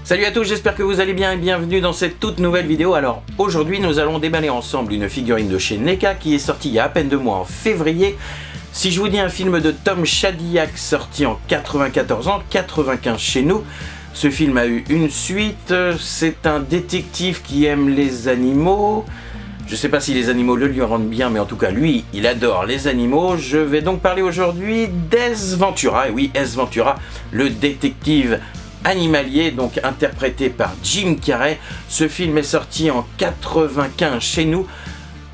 Salut à tous, j'espère que vous allez bien et bienvenue dans cette toute nouvelle vidéo. Alors aujourd'hui nous allons déballer ensemble une figurine de chez NECA qui est sortie il y a à peine 2 mois en février. Si je vous dis un film de Tom Shadyac sorti en 94 ans, 95 chez nous, ce film a eu une suite, c'est un détective qui aime les animaux. Je ne sais pas si les animaux le lui rendent bien, mais en tout cas lui, il adore les animaux. Je vais donc parler aujourd'hui d'Ace Ventura, et oui, Ace Ventura, le détective animalier, donc interprété par Jim Carrey. Ce film est sorti en 95 chez nous,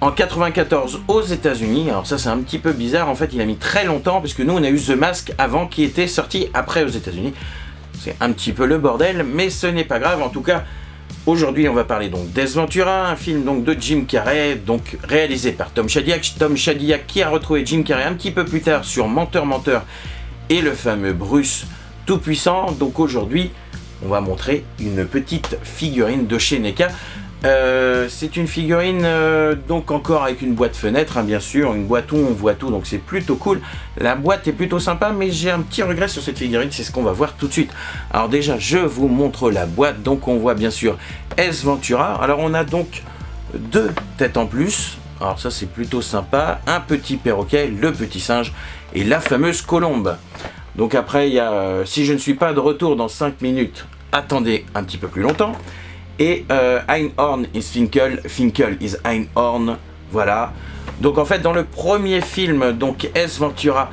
en 94 aux États-Unis. Alors ça c'est un petit peu bizarre, en fait il a mis très longtemps puisque nous on a eu The Mask avant qui était sorti après aux États-Unis. C'est un petit peu le bordel, mais ce n'est pas grave. En tout cas, aujourd'hui on va parler donc d'Ace Ventura, un film donc de Jim Carrey, donc réalisé par Tom Shadyac. Tom Shadyac qui a retrouvé Jim Carrey un petit peu plus tard sur Menteur Menteur et le fameux Bruce Tout-Puissant. Donc aujourd'hui on va montrer une petite figurine de chez NECA. C'est une figurine donc encore avec une boîte fenêtre, hein, bien sûr, une boîte où on voit tout, donc c'est plutôt cool. La boîte est plutôt sympa, mais j'ai un petit regret sur cette figurine, c'est ce qu'on va voir tout de suite. Alors déjà, je vous montre la boîte. Donc on voit bien sûr Ace Ventura. Alors on a donc 2 têtes en plus. Alors ça c'est plutôt sympa. Un petit perroquet, le petit singe et la fameuse colombe. Donc après il y a si je ne suis pas de retour dans 5 minutes, attendez un petit peu plus longtemps. Et Einhorn is Finkel, Finkel is Einhorn, voilà. Donc en fait dans le premier film, donc Ace Ventura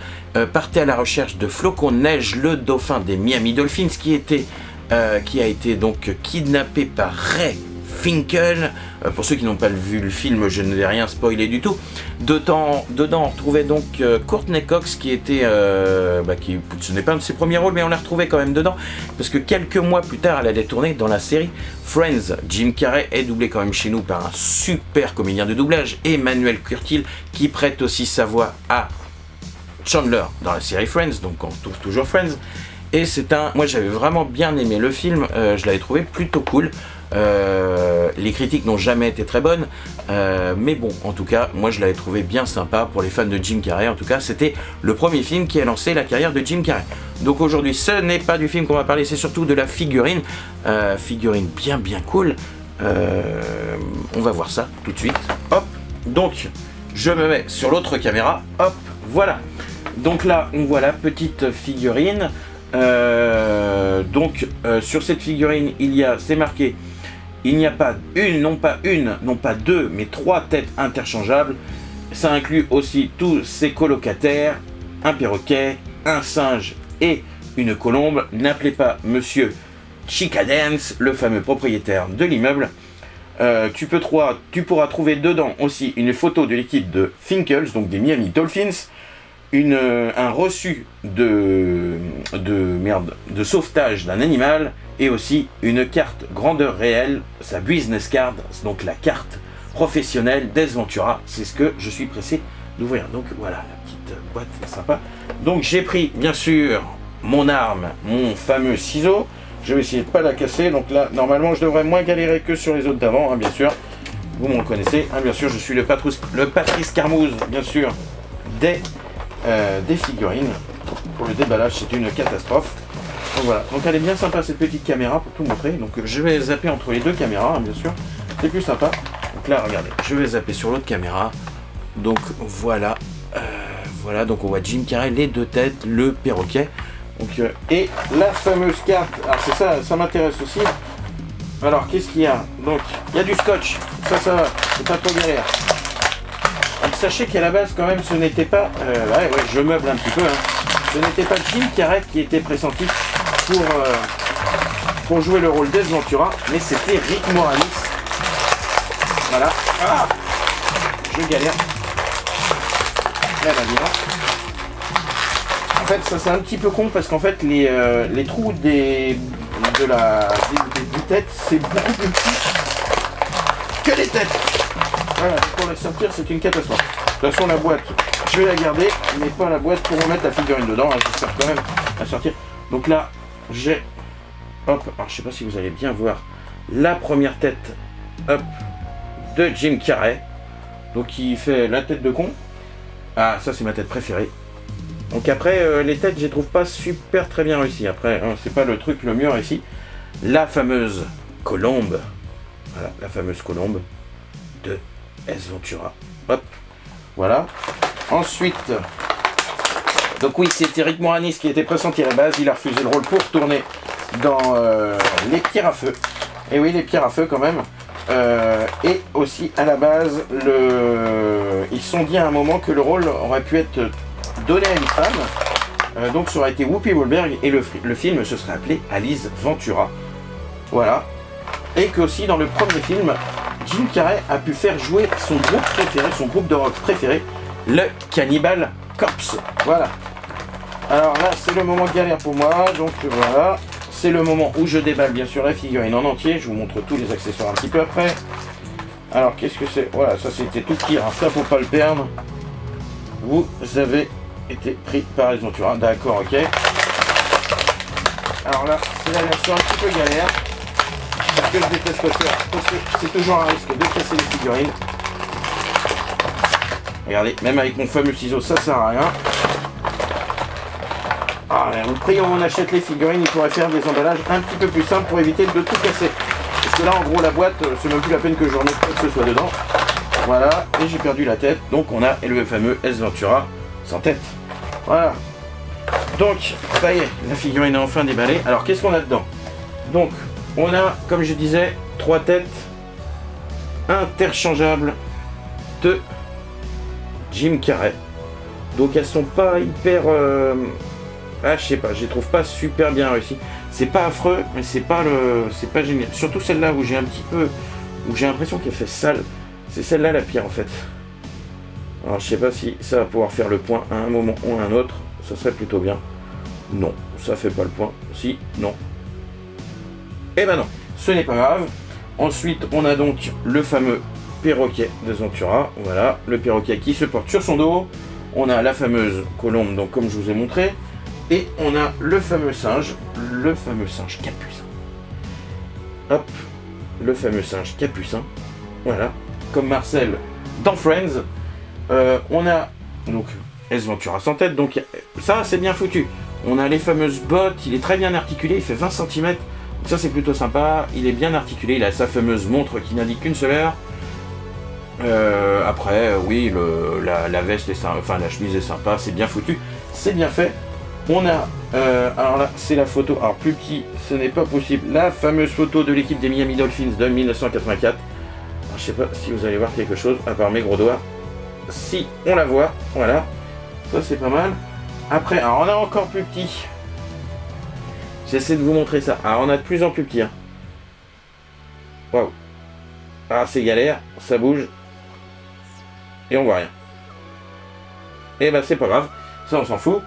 partait à la recherche de Flocon de Neige, le dauphin des Miami Dolphins, qui a été donc kidnappé par Ray Finkel. Pour ceux qui n'ont pas vu le film, je ne vais rien spoiler du tout. Dedans on retrouvait donc Courtney Cox qui était, ce n'est pas un de ses premiers rôles, mais on l'a retrouvé quand même dedans, parce que quelques mois plus tard, elle allait tourner dans la série Friends. Jim Carrey est doublé quand même chez nous par un super comédien de doublage, Emmanuel Curtil, qui prête aussi sa voix à Chandler dans la série Friends, donc on retrouve toujours Friends. Et moi j'avais vraiment bien aimé le film, je l'avais trouvé plutôt cool. Les critiques n'ont jamais été très bonnes, mais bon, en tout cas, moi je l'avais trouvé bien sympa pour les fans de Jim Carrey. En tout cas, c'était le premier film qui a lancé la carrière de Jim Carrey. Donc aujourd'hui, ce n'est pas du film qu'on va parler, c'est surtout de la figurine. Figurine bien cool. On va voir ça tout de suite. Hop, donc je me mets sur l'autre caméra. Hop, voilà. Donc là, on voit la petite figurine. Sur cette figurine, c'est marqué, il n'y a pas non pas deux, mais 3 têtes interchangeables. Ça inclut aussi tous ses colocataires, un perroquet, un singe et une colombe. N'appelez pas Monsieur Chickadance, le fameux propriétaire de l'immeuble. Tu pourras trouver dedans aussi une photo de l'équipe de Finkels, donc des Miami Dolphins, un reçu de sauvetage d'un animal, et aussi une carte grandeur réelle, sa business card, donc la carte professionnelle d'Ace Ventura. C'est ce que je suis pressé d'ouvrir. Donc voilà, la petite boîte sympa. Donc j'ai pris bien sûr mon arme, mon fameux ciseau. Je vais essayer de pas la casser. Donc là, normalement, je devrais moins galérer que sur les autres d'avant, hein, bien sûr. Vous me reconnaissez, hein, bien sûr, je suis le Patrice Carmouze, bien sûr, des figurines. Pour le déballage, c'est une catastrophe. Donc voilà, donc elle est bien sympa cette petite caméra pour tout montrer. Donc je vais zapper entre les 2 caméras, hein, bien sûr, c'est plus sympa. Donc là, regardez, je vais zapper sur l'autre caméra. Donc voilà, donc on voit Jim Carrey, les 2 têtes, le perroquet. Donc, et la fameuse carte, alors c'est ça m'intéresse aussi. Alors qu'est-ce qu'il y a? Donc il y a du scotch, ça va, c'est pas trop galère. Donc sachez qu'à la base quand même ce n'était pas, je meuble un petit peu, hein. Ce n'était pas Jim Carrey qui était pressenti pour jouer le rôle d'Ace Ventura, mais c'était Rick Moranis. Voilà. Ah, je galère. Là, en fait ça c'est un petit peu con parce qu'en fait les trous des têtes c'est beaucoup plus petit que les têtes. Voilà, pour la sortir c'est une catastrophe. De toute façon la boîte, je vais la garder, mais pas la boîte pour remettre la figurine dedans, hein, j'espère quand même à sortir. Donc là, j'ai, hop, alors je sais pas si vous allez bien voir, la première tête, hop, de Jim Carrey. Donc il fait la tête de con. Ah, ça c'est ma tête préférée. Donc après, les têtes, je les trouve pas super très bien réussies. Après, hein, c'est pas le truc le mieux réussi. la fameuse colombe. Voilà, la fameuse colombe de Ace Ventura. Hop, voilà. Ensuite, donc oui, c'était Rick Moranis qui était pressenti à la base. Il a refusé le rôle pour tourner dans Les Pierres à Feu. Et oui, Les Pierres à Feu quand même. Et aussi à la base, ils se sont dit à un moment que le rôle aurait pu être donné à une femme. Donc ça aurait été Whoopi Goldberg et le film se serait appelé Alice Ventura. Voilà. Et qu'aussi dans le premier film, Jim Carrey a pu faire jouer son groupe préféré, son groupe de rock préféré, le Cannibal Corpse. Voilà. Alors là, c'est le moment galère pour moi, donc voilà. C'est le moment où je déballe bien sûr la figurine en entier. Je vous montre tous les accessoires un petit peu après. Alors qu'est-ce que c'est? Voilà, ça c'était tout petit, hein. Ça faut pas le perdre. Vous avez été pris par Ace Ventura, d'accord, ok. Alors là, c'est la version un petit peu galère. Parce que je déteste le faire, parce que c'est toujours un risque de casser les figurines. Regardez, même avec mon fameux ciseau, ça sert à rien. Ah, au prix où on achète les figurines, il pourrait faire des emballages un petit peu plus simples pour éviter de tout casser. Parce que là, en gros, la boîte, c'est même plus la peine que je remette quoi que ce soit dedans. Voilà, et j'ai perdu la tête. Donc, on a le fameux Ace Ventura sans tête. Voilà. Donc, ça y est, la figurine est enfin déballée. Alors, qu'est-ce qu'on a dedans? Donc, on a, comme je disais, 3 têtes interchangeables de Jim Carrey. Donc, elles sont pas hyper... Ah, je sais pas, je les trouve pas super bien réussies. C'est pas affreux, mais c'est pas génial. Surtout celle-là où j'ai un petit peu... où j'ai l'impression qu'elle fait sale. C'est celle-là la pire en fait. Alors je sais pas si ça va pouvoir faire le point à un moment ou à un autre. Ça serait plutôt bien. Non, ça fait pas le point. Si, non. Eh ben non, ce n'est pas grave. Ensuite, on a donc le fameux perroquet de Ventura. Voilà, le perroquet qui se porte sur son dos. On a la fameuse colombe, donc comme je vous ai montré. Et on a le fameux singe capucin. Hop, le fameux singe capucin. Voilà, comme Marcel dans Friends. On a donc Ace Ventura sans tête, donc ça c'est bien foutu. On a les fameuses bottes, il est très bien articulé, il fait 20 cm. Ça c'est plutôt sympa, il est bien articulé, il a sa fameuse montre qui n'indique qu'une seule heure. Après, oui, la veste est sympa, enfin la chemise est sympa, c'est bien foutu, c'est bien fait. On a, alors là, c'est la photo, alors plus petit, ce n'est pas possible, la fameuse photo de l'équipe des Miami Dolphins de 1984. Alors, je sais pas si vous allez voir quelque chose, à part mes gros doigts. Si, on la voit, voilà, ça c'est pas mal. Après, alors on a encore plus petit. J'essaie de vous montrer ça. Alors on a de plus en plus petit. Hein. Waouh. Ah, c'est galère, ça bouge. Et on voit rien. Et ben c'est pas grave, ça on s'en fout.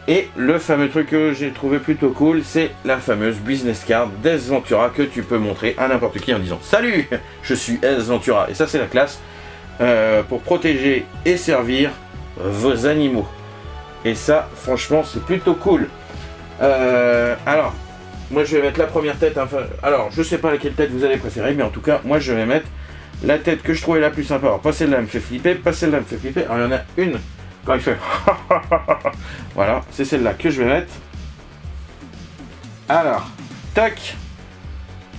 Et le fameux truc que j'ai trouvé plutôt cool, c'est la fameuse business card d'Ace Ventura que tu peux montrer à n'importe qui en disant « Salut, je suis Ace Ventura ». Et ça c'est la classe pour protéger et servir vos animaux. Et ça, franchement, c'est plutôt cool. Alors, moi je vais mettre la première tête. Enfin, alors, je sais pas laquelle tête vous allez préférer, mais en tout cas, moi je vais mettre la tête que je trouvais la plus sympa. Alors, pas celle-là me fait flipper, pas celle-là me fait flipper. Alors, il y en a une quand il fait voilà, c'est celle-là que je vais mettre. Alors, tac.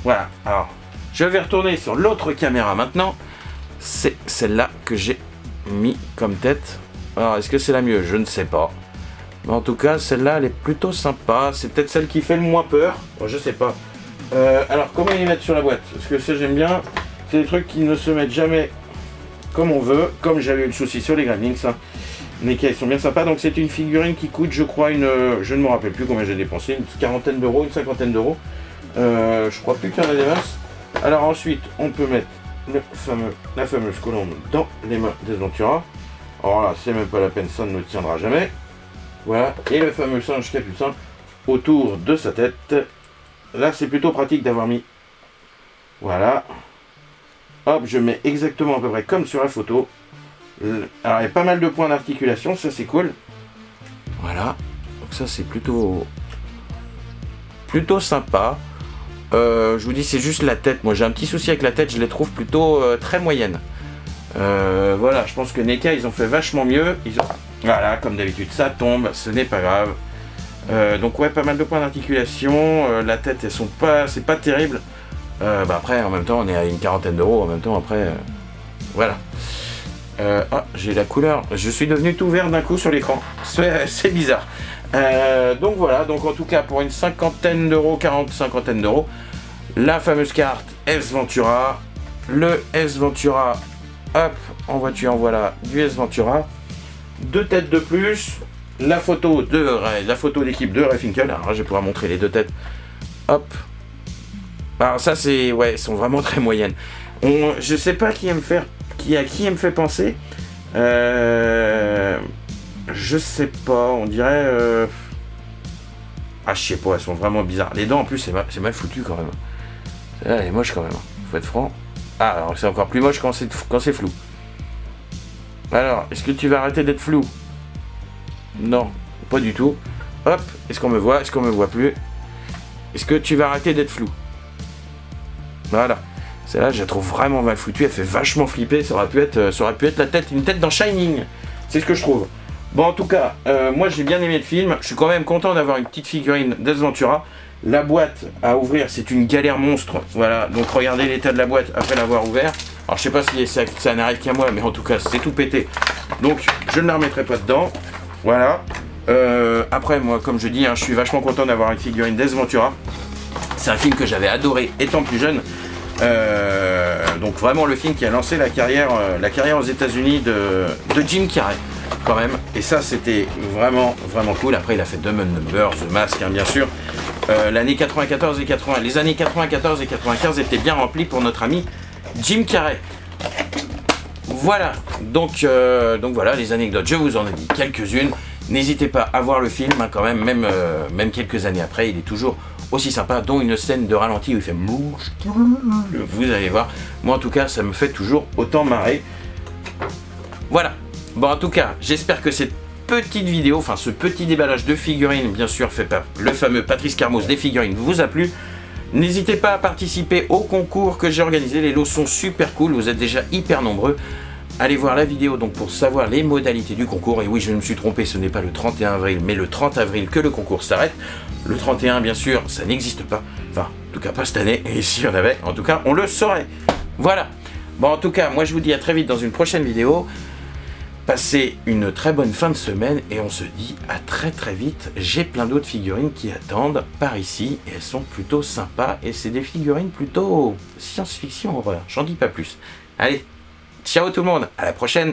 Voilà, alors, je vais retourner sur l'autre caméra maintenant. C'est celle-là que j'ai mis comme tête. Alors, est-ce que c'est la mieux? Je ne sais pas. Mais en tout cas, celle-là, elle est plutôt sympa. C'est peut-être celle qui fait le moins peur. Bon, je sais pas. Alors, comment les mettre sur la boîte? Parce que ça, j'aime bien. C'est des trucs qui ne se mettent jamais comme on veut. Comme j'avais eu le souci sur les Gremlins. Hein. Mais qui sont bien sympas. Donc, c'est une figurine qui coûte, je crois, je ne me rappelle plus combien j'ai dépensé. Une quarantaine d'euros, une cinquantaine d'euros. Je crois plus qu'il y en a des masses. Alors, ensuite, on peut mettre la fameuse colombe dans les mains d'Ace Ventura. Alors là, c'est même pas la peine, ça ne tiendra jamais. Voilà, et le fameux singe capucin autour de sa tête. Là, c'est plutôt pratique d'avoir mis. Voilà. Hop, je mets exactement à peu près comme sur la photo. Alors, il y a pas mal de points d'articulation, ça c'est cool. Voilà, donc ça c'est plutôt sympa. Je vous dis, c'est juste la tête. Moi, j'ai un petit souci avec la tête, je les trouve plutôt très moyennes. Voilà, je pense que NECA ils ont fait vachement mieux. Voilà, comme d'habitude, ça tombe, ce n'est pas grave. Donc ouais, pas mal de points d'articulation. La tête, elles sont pas, c'est pas terrible. Après, en même temps, on est à une quarantaine d'euros. En même temps, après, voilà. Ah, j'ai la couleur. Je suis devenu tout vert d'un coup sur l'écran. C'est bizarre. Donc voilà. Donc en tout cas, pour une cinquantaine d'euros, 40-50 d'euros, la fameuse carte S Ventura, le S Ventura. Hop, en voiture, voilà du S Ventura. 2 têtes de plus. La photo d'équipe de Ray Finkle. Alors là, je vais pouvoir montrer les 2 têtes. Hop. Alors ça, c'est, ouais, elles sont vraiment très moyennes. Je sais pas qui aime faire, à qui elle me fait penser. Je sais pas, on dirait. Ah, je sais pas, elles sont vraiment bizarres. Les dents en plus, c'est mal foutu quand même. Celle-là, elle est moche quand même. Faut être franc. Ah, alors c'est encore plus moche quand c'est flou. Alors, est-ce que tu vas arrêter d'être flou? Non, pas du tout. Hop, est-ce qu'on me voit? Est-ce qu'on me voit plus? Est-ce que tu vas arrêter d'être flou? Voilà. Celle-là, je la trouve vraiment mal foutue. Elle fait vachement flipper. Ça aurait pu être une tête dans Shining. C'est ce que je trouve. Bon, en tout cas, moi j'ai bien aimé le film. Je suis quand même content d'avoir une petite figurine d'Ace Ventura. La boîte à ouvrir, c'est une galère monstre. Voilà, donc regardez l'état de la boîte après l'avoir ouvert. Alors je sais pas si ça n'arrive qu'à moi, mais en tout cas c'est tout pété. Donc je ne la remettrai pas dedans. Voilà. Après, moi, comme je dis, hein, je suis vachement content d'avoir une figurine d'Ace Ventura. C'est un film que j'avais adoré étant plus jeune. Donc vraiment le film qui a lancé la carrière aux États-Unis de Jim Carrey quand même. Et ça, c'était vraiment cool. Après, il a fait Dumb and Number, The Mask, hein, bien sûr. L'année 94 et 80, les années 94 et 95 étaient bien remplies pour notre ami Jim Carrey. Voilà, donc voilà les anecdotes, je vous en ai dit quelques-unes. N'hésitez pas à voir le film, hein, quand même, même quelques années après, il est toujours aussi sympa, dont une scène de ralenti où il fait mouche. Vous allez voir, moi en tout cas, ça me fait toujours autant marrer. Voilà, bon en tout cas, j'espère que cette petite vidéo, enfin ce petit déballage de figurines, bien sûr, fait par le fameux Patrice Carmos des figurines, vous a plu. N'hésitez pas à participer au concours que j'ai organisé, les lots sont super cool, vous êtes déjà hyper nombreux. Allez voir la vidéo donc pour savoir les modalités du concours. Et oui, je me suis trompé, ce n'est pas le 31 avril, mais le 30 avril que le concours s'arrête. Le 31, bien sûr, ça n'existe pas. Enfin, en tout cas pas cette année, et s'il y en avait, en tout cas, on le saurait. Voilà. Bon, en tout cas, moi je vous dis à très vite dans une prochaine vidéo. Passez une très bonne fin de semaine et on se dit à très vite. J'ai plein d'autres figurines qui attendent par ici et elles sont plutôt sympas et c'est des figurines plutôt science-fiction horreur. J'en dis pas plus. Allez, ciao tout le monde, à la prochaine.